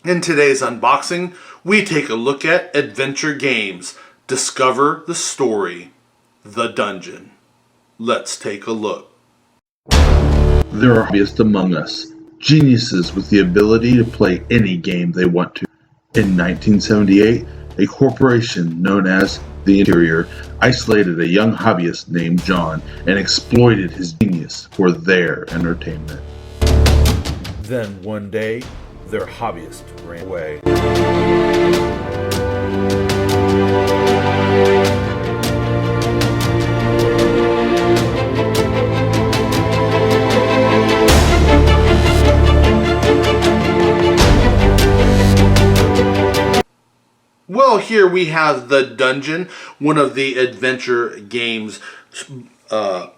In today's unboxing, we take a look at adventure games. Discover the story, the dungeon. Let's take a look. There are hobbyists among us, geniuses with the ability to play any game they want to. In 1978, a corporation known as The Interior isolated a young hobbyist named John and exploited his genius for their entertainment. Then one day, their hobbyist ran away. Well, here we have The Dungeon, one of the adventure games by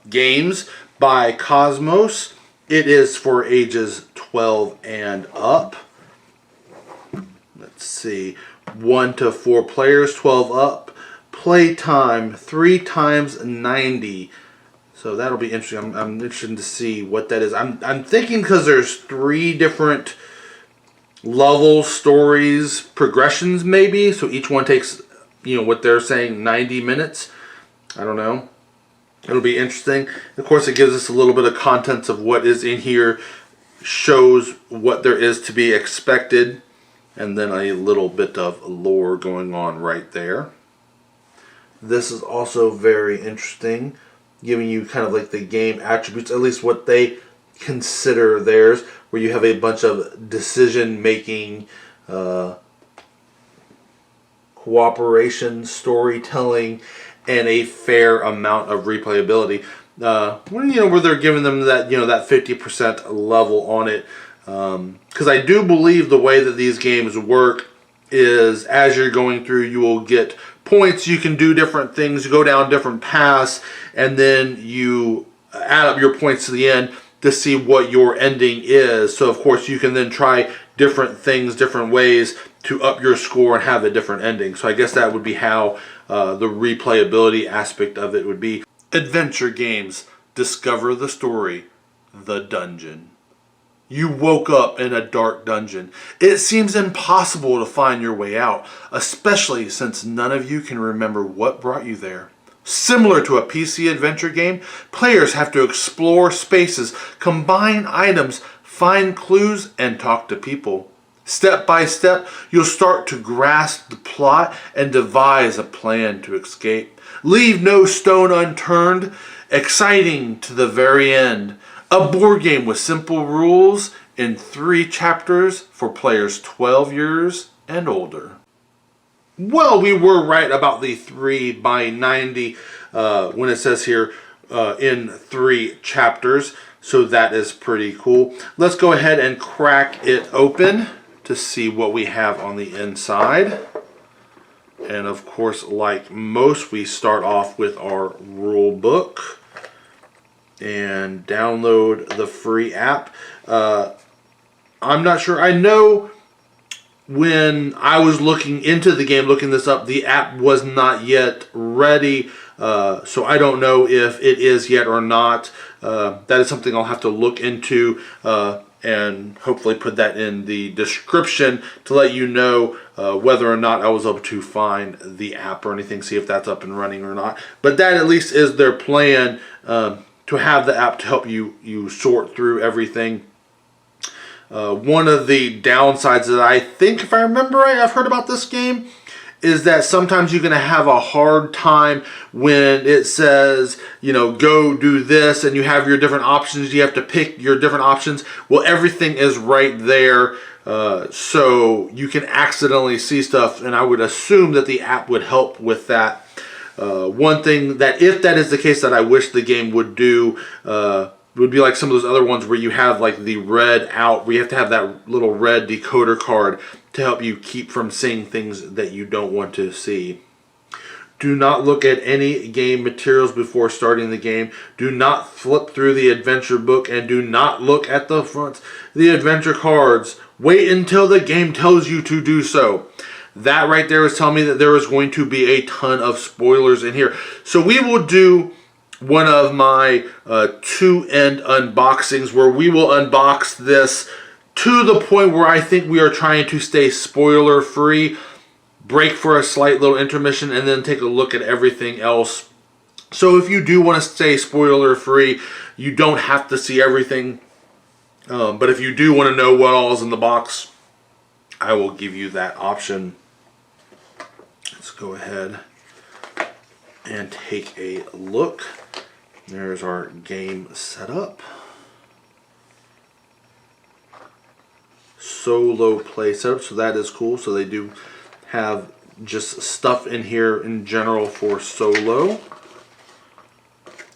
Kosmos. It is for ages 12 and up. Let's see, 1 to 4 players, 12 up. Playtime 3 times 90. So that'll be interesting. I'm interested to see what that is. I'm thinking because there's 3 different levels, stories, progressions maybe. So each one takes, what they're saying, 90 minutes. I don't know. It'll be interesting. Of course, it gives us a little bit of contents of what is in here, shows what there is to be expected, and then a little bit of lore going on right there. This is also very interesting, giving you kind of like the game attributes, at least what they consider theirs, where you have a bunch of decision-making, cooperation, storytelling, and a fair amount of replayability. Where they're giving them that, that 50% level on it. Because I do believe the way that these games work is as you're going through, you will get points. You can do different things, you go down different paths, and then you add up your points to the end to see what your ending is. So of course you can then try different things, different ways to up your score and have a different ending. So I guess that would be how the replayability aspect of it would be. Adventure games. Discover the story, the dungeon. You woke up in a dark dungeon. It seems impossible to find your way out, especially since none of you can remember what brought you there. Similar to a PC adventure game, players have to explore spaces, combine items, find clues, and talk to people. Step by step, you'll start to grasp the plot and devise a plan to escape. Leave no stone unturned. Exciting to the very end. A board game with simple rules in 3 chapters for players 12 years and older. Well, we were right about the 3 by 90 when it says here in 3 chapters. So that is pretty cool. Let's go ahead and crack it open to see what we have on the inside. And of course, like most, we start off with our rule book and download the free app. I'm not sure. I know when I was looking into the game, looking this up, the app was not yet ready. So I don't know if it is yet or not. That is something I'll have to look into and hopefully put that in the description to let you know whether or not I was able to find the app or anything, see if that's up and running or not. But that at least is their plan, to have the app to help you sort through everything. One of the downsides that I think, if I remember right, I've heard about this game, is that sometimes you're going to have a hard time when it says, go do this, and you have your different options. You have to pick your different options. Well, everything is right there, so you can accidentally see stuff, and I would assume that the app would help with that. One thing that, if that is the case, that I wish the game would do, would be like some of those other ones where you have like the red out, where you have to have that little red decoder card to help you keep from seeing things that you don't want to see. Do not look at any game materials before starting the game. Do not flip through the adventure book, and do not look at the fronts, the adventure cards. Wait until the game tells you to do so. That right there is telling me that there is going to be a ton of spoilers in here. So we will do one of my 2-end unboxings where we will unbox this to the point where I think we are trying to stay spoiler free, break for a slight little intermission, and then take a look at everything else. So if you do want to stay spoiler free, you don't have to see everything. But if you do want to know what all is in the box, I will give you that option. Let's go ahead and take a look. There's our game setup. Solo play setup, so that is cool. So they do have just stuff in here in general for solo.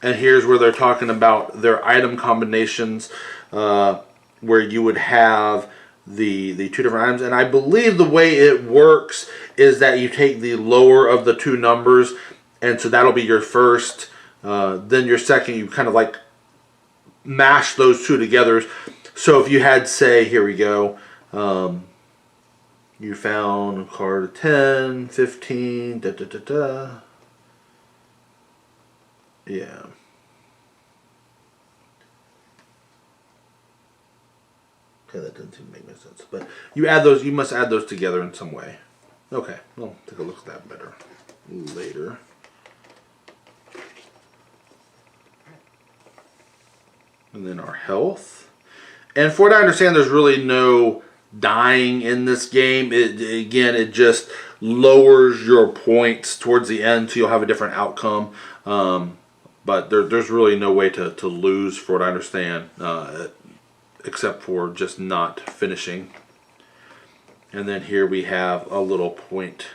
And here's where they're talking about their item combinations, where you would have the two different items. And I believe the way it works is that you take the lower of the two numbers, and so that'll be your first. Then your second, you kind of like mash those two together. So if you had, say, here we go, you found a card of 10, 15, da da da da. Yeah. Okay, that doesn't seem to make any sense. But you add those, you must add those together in some way. Okay, we'll take a look at that better later. And then our health. And for what I understand, there's really no dying in this game. It just lowers your points towards the end, so you'll have a different outcome. But there's really no way to lose, for what I understand, except for just not finishing. And then here we have a little point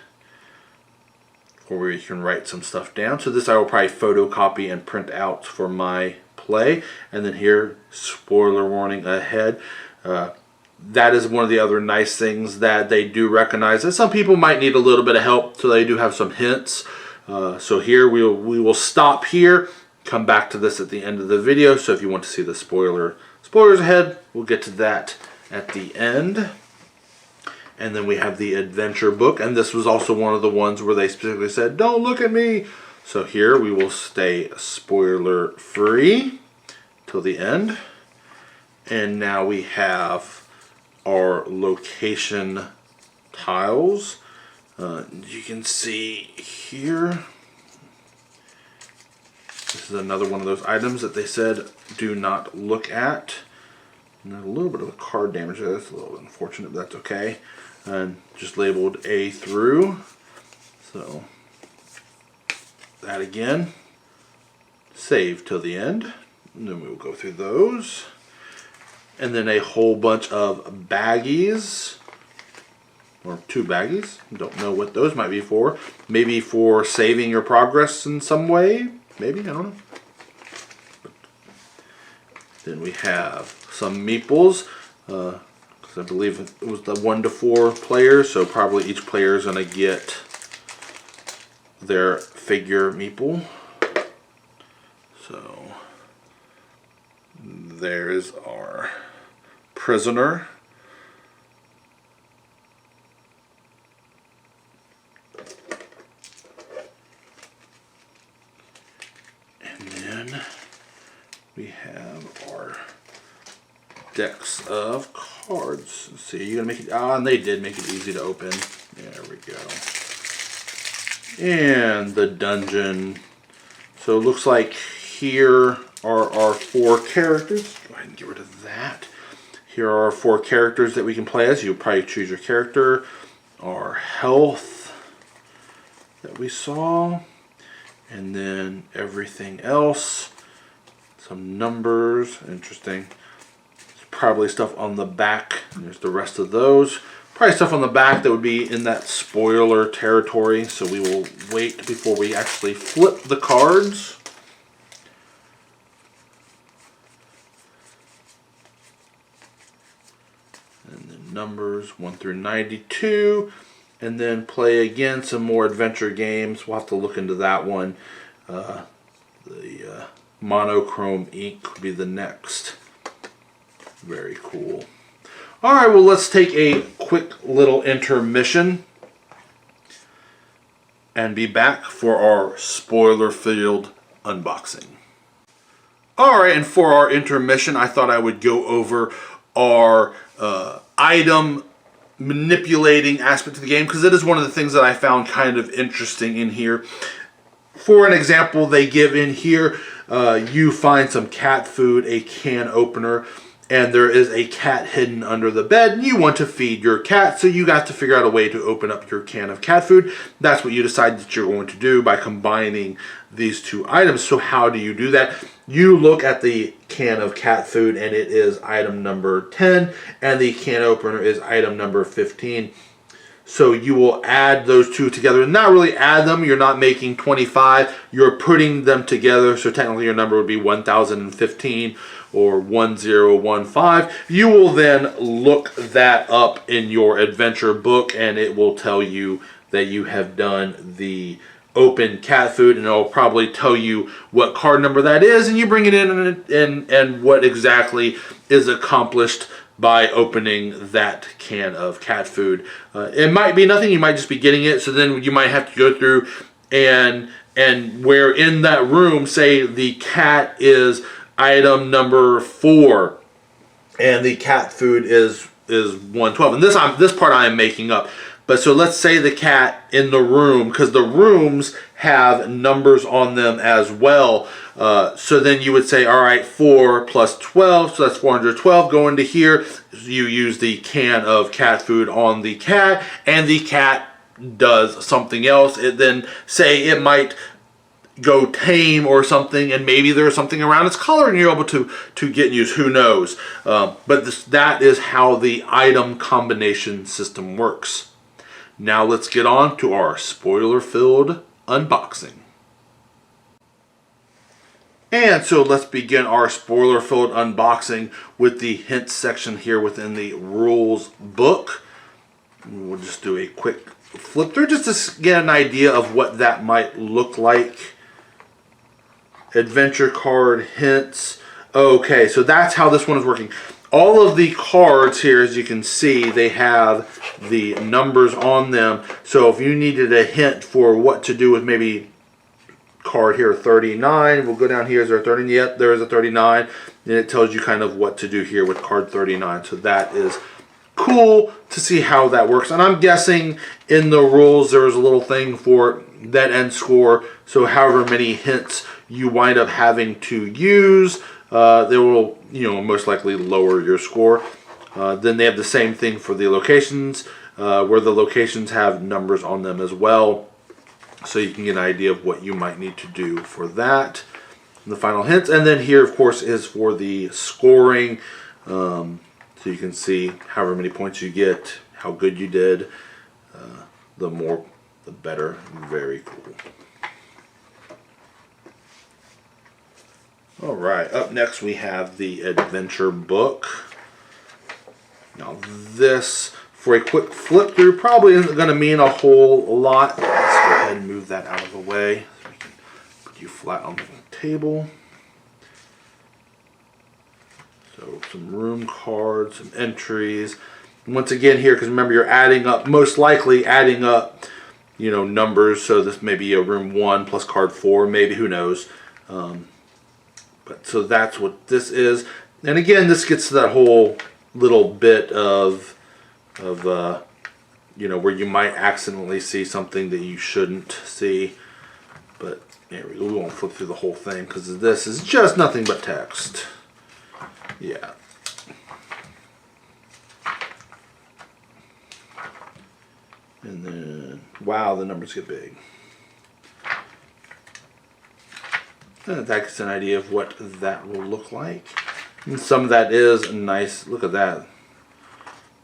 where you can write some stuff down. So this I will probably photocopy and print out for my play. And then here, spoiler warning ahead. That is one of the other nice things that they do recognize, that some people might need a little bit of help, so they do have some hints. So here we will stop here, come back to this at the end of the video. So if you want to see the spoilers ahead, we'll get to that at the end. And then we have the adventure book, and this was also one of the ones where they specifically said, don't look at me. So here we will stay spoiler free till the end. And now we have our location tiles. You can see here, this is another one of those items that they said do not look at. And a little bit of a card damage there. That's a little unfortunate, but that's okay. And just labeled A through. So that again, save till the end. And then we will go through those. And then a whole bunch of baggies, or 2 baggies. Don't know what those might be for. Maybe for saving your progress in some way. Maybe, I don't know. Then we have some meeples, because I believe it was the 1 to 4 players, so probably each player is going to get their figure meeple. So there is our prisoner. And then we have our decks of cards. Let's see, you're gonna make it, and they did make it easy to open. There we go. And the dungeon. So it looks like here are our 4 characters. Go ahead and get rid of that. Here are our 4 characters that we can play as. You'll probably choose your character. Our health that we saw. And then everything else. Some numbers. Interesting. There's probably stuff on the back. There's the rest of those. Probably stuff on the back that would be in that spoiler territory. So we will wait before we actually flip the cards. And then numbers 1 through 92. And then play again some more adventure games. We'll have to look into that one. The monochrome ink will be the next. Very cool. Alright, well, let's take a quick little intermission and be back for our spoiler-filled unboxing. Alright, and for our intermission, I thought I would go over our item manipulating aspect of the game, because it is one of the things that I found kind of interesting in here. For an example, they give in here, you find some cat food, a can opener, and there is a cat hidden under the bed, and you want to feed your cat, so you got to figure out a way to open up your can of cat food. That's what you decide that you're going to do by combining these two items. So how do you do that? You look at the can of cat food, and it is item number 10, and the can opener is item number 15. So you will add those two together. Not really add them. You're not making 25. You're putting them together. So technically your number would be 1015 or 1015. You will then look that up in your adventure book, and it will tell you that you have done the open cat food, and it'll probably tell you what card number that is, and you bring it in and what exactly is accomplished by opening that can of cat food. It might be nothing. You might just be getting it. So then you might have to go through and where in that room, say the cat is item number 4, and the cat food is 112. And this part I am making up. But so let's say the cat in the room, because the rooms have numbers on them as well. So then you would say, all right, 4 plus 12, so that's 412. Go into here. You use the can of cat food on the cat, and the cat does something else. It then say it might go tame or something, and maybe there's something around its collar, and you're able to get and use. Who knows? But that is how the item combination system works. Now let's get on to our spoiler-filled unboxing. And so let's begin our spoiler-filled unboxing with the hints section here within the rules book. We'll just do a quick flip through just to get an idea of what that might look like. Adventure card hints. Okay, so that's how this one is working. All of the cards here, as you can see, they have the numbers on them. So if you needed a hint for what to do with maybe card here 39, we'll go down here. Is there a 30? Yep, there is a 39. And it tells you kind of what to do here with card 39. So that is cool to see how that works. And I'm guessing in the rules there's a little thing for that end score. So however many hints you wind up having to use, they will, most likely lower your score. Then they have the same thing for the locations, where the locations have numbers on them as well. So you can get an idea of what you might need to do for that. And the final hints. And then here, of course, is for the scoring. So you can see however many points you get, how good you did. The more, the better. Very cool. Alright, up next we have the adventure book. Now this, for a quick flip through, probably isn't going to mean a whole lot. Let's go ahead and move that out of the way so we can put you flat on the table. So some room cards, some entries. And once again here, because remember you're adding up, most likely adding up, numbers. So this may be a room 1 plus card 4, maybe, who knows. But so that's what this is. And again, this gets to that whole little bit of where you might accidentally see something that you shouldn't see. But anyway, we won't flip through the whole thing because this is just nothing but text. Yeah. And then, wow, the numbers get big. And that gets an idea of what that will look like. And some of that is nice. Look at that.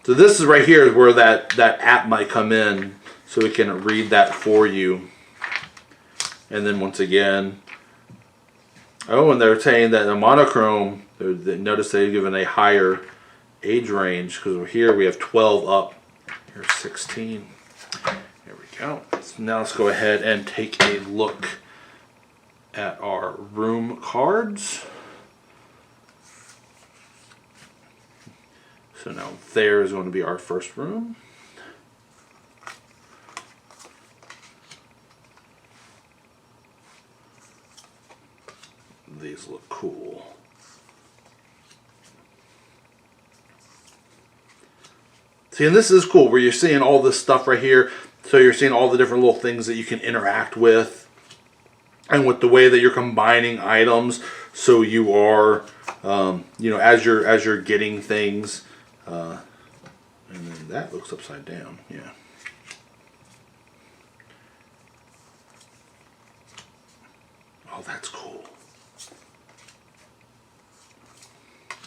So this is right here is where that app might come in, so it can read that for you. And then once again, and they're saying that the monochrome, notice they've given a higher age range, because here we have 12 up. Here's 16. There we go. So now let's go ahead and take a look at our room cards. So now there is going to be our first room. These look cool. See, and this is cool where you're seeing all this stuff right here. So you're seeing all the different little things that you can interact with, and with the way that you're combining items. So you are, you know, as you're getting things, and then that looks upside down. Yeah. Oh, that's cool.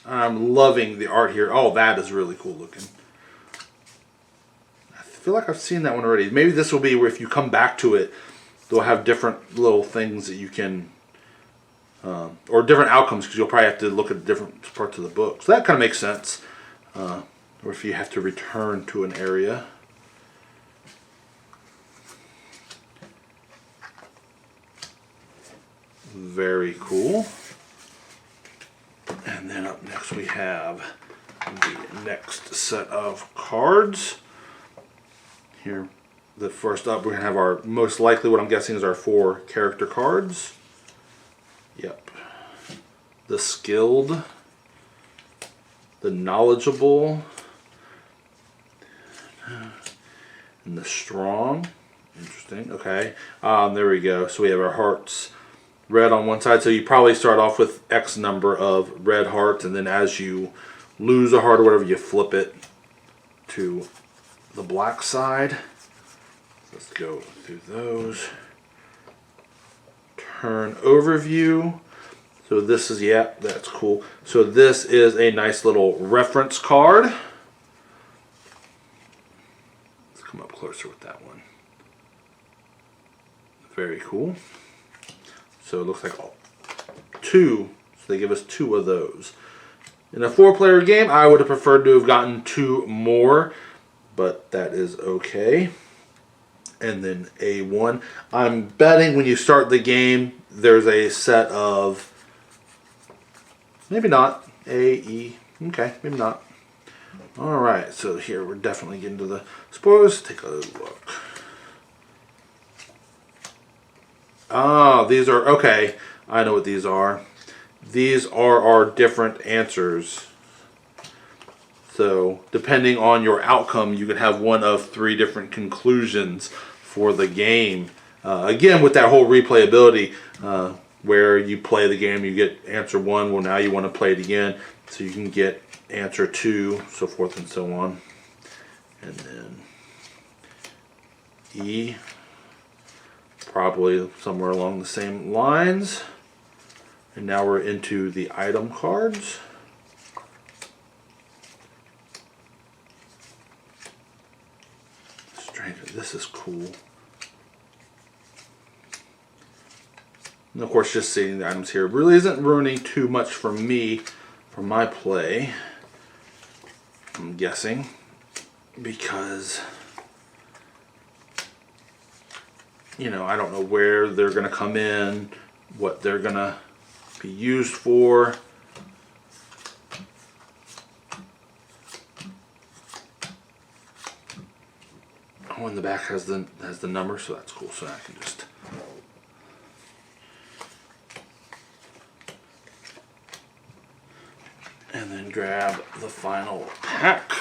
I'm loving the art here. Oh, that is really cool looking. I feel like I've seen that one already. Maybe this will be where if you come back to it, they'll have different little things that you can, or different outcomes, because you'll probably have to look at different parts of the book. So that kind of makes sense. Or if you have to return to an area. Very cool. And then up next we have the next set of cards. Here, the first up, we're going to have our, most likely what I'm guessing is our 4 character cards. Yep. The skilled, the knowledgeable, and the strong. Interesting. Okay. There we go. So we have our hearts red on one side. So you probably start off with X number of red hearts, and then as you lose a heart or whatever, you flip it to the black side. Let's go through those. Turn overview. So this is, yeah, that's cool. So this is a nice little reference card. Let's come up closer with that one. Very cool. So it looks like 2. So they give us 2 of those. In a 4-player game, I would have preferred to have gotten 2 more, but that is okay. And then A1. I'm betting when you start the game, there's a set of, maybe not, A, E. Okay, maybe not. Alright, so here we're definitely getting to the spoilers. Take a look. Ah, these are, okay, I know what these are. These are our different answers. So, depending on your outcome, you can have one of 3 different conclusions for the game. Again, with that whole replayability, where you play the game, you get answer 1, well now you want to play it again, so you can get answer 2, so forth and so on. And then E, probably somewhere along the same lines. And now we're into the item cards. Stranger, this is cool. And of course, just seeing the items here really isn't ruining too much for me, for my play, I'm guessing, because, you know, I don't know where they're going to come in, what they're going to be used for. Oh, and the back has the number, so that's cool. So I can just and then grab the final pack.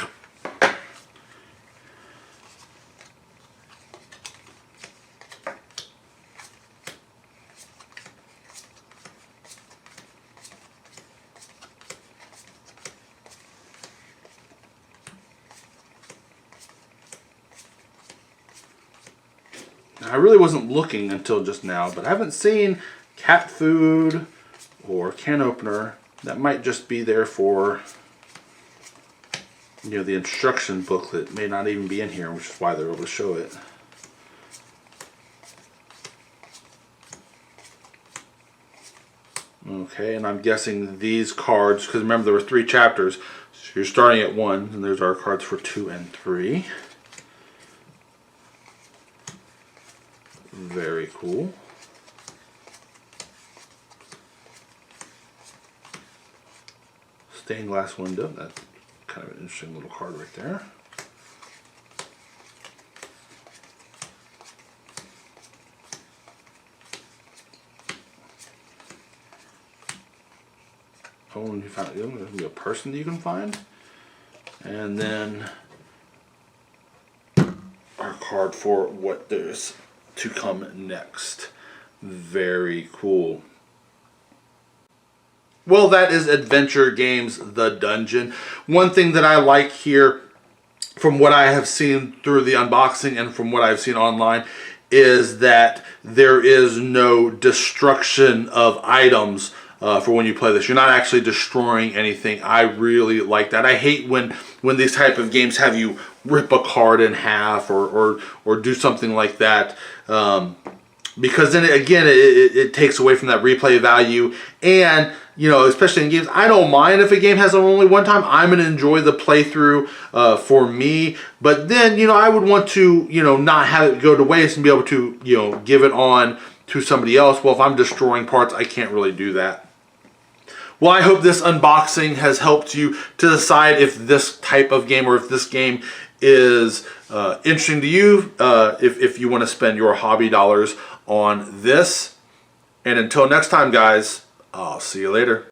I really wasn't looking until just now, but I haven't seen cat food or can opener. That might just be there for, you know, the instruction booklet may not even be in here, which is why they're able to show it. Okay, and I'm guessing these cards, because remember there were 3 chapters, so you're starting at 1, and there's our cards for 2 and 3. Very cool. Stained glass window. That's kind of an interesting little card right there. Oh, and you found there's gonna be a person that you can find, and then card for what there's to come next. Very cool. Well, that is Adventure Games The Dungeon. One thing that I like here, from what I have seen through the unboxing and from what I've seen online, is that there is no destruction of items for when you play this. You're not actually destroying anything. I really like that. I hate when these type of games have you rip a card in half or do something like that. Because then again, it takes away from that replay value. And, you know, especially in games, I don't mind if a game has it only one time. I'm going to enjoy the playthrough for me. But then, you know, I would want to, you know, not have it go to waste and be able to, you know, give it on to somebody else. Well, if I'm destroying parts, I can't really do that. Well, I hope this unboxing has helped you to decide if this type of game or if this game is interesting to you, if you want to spend your hobby dollars on this. And until next time, guys, I'll see you later.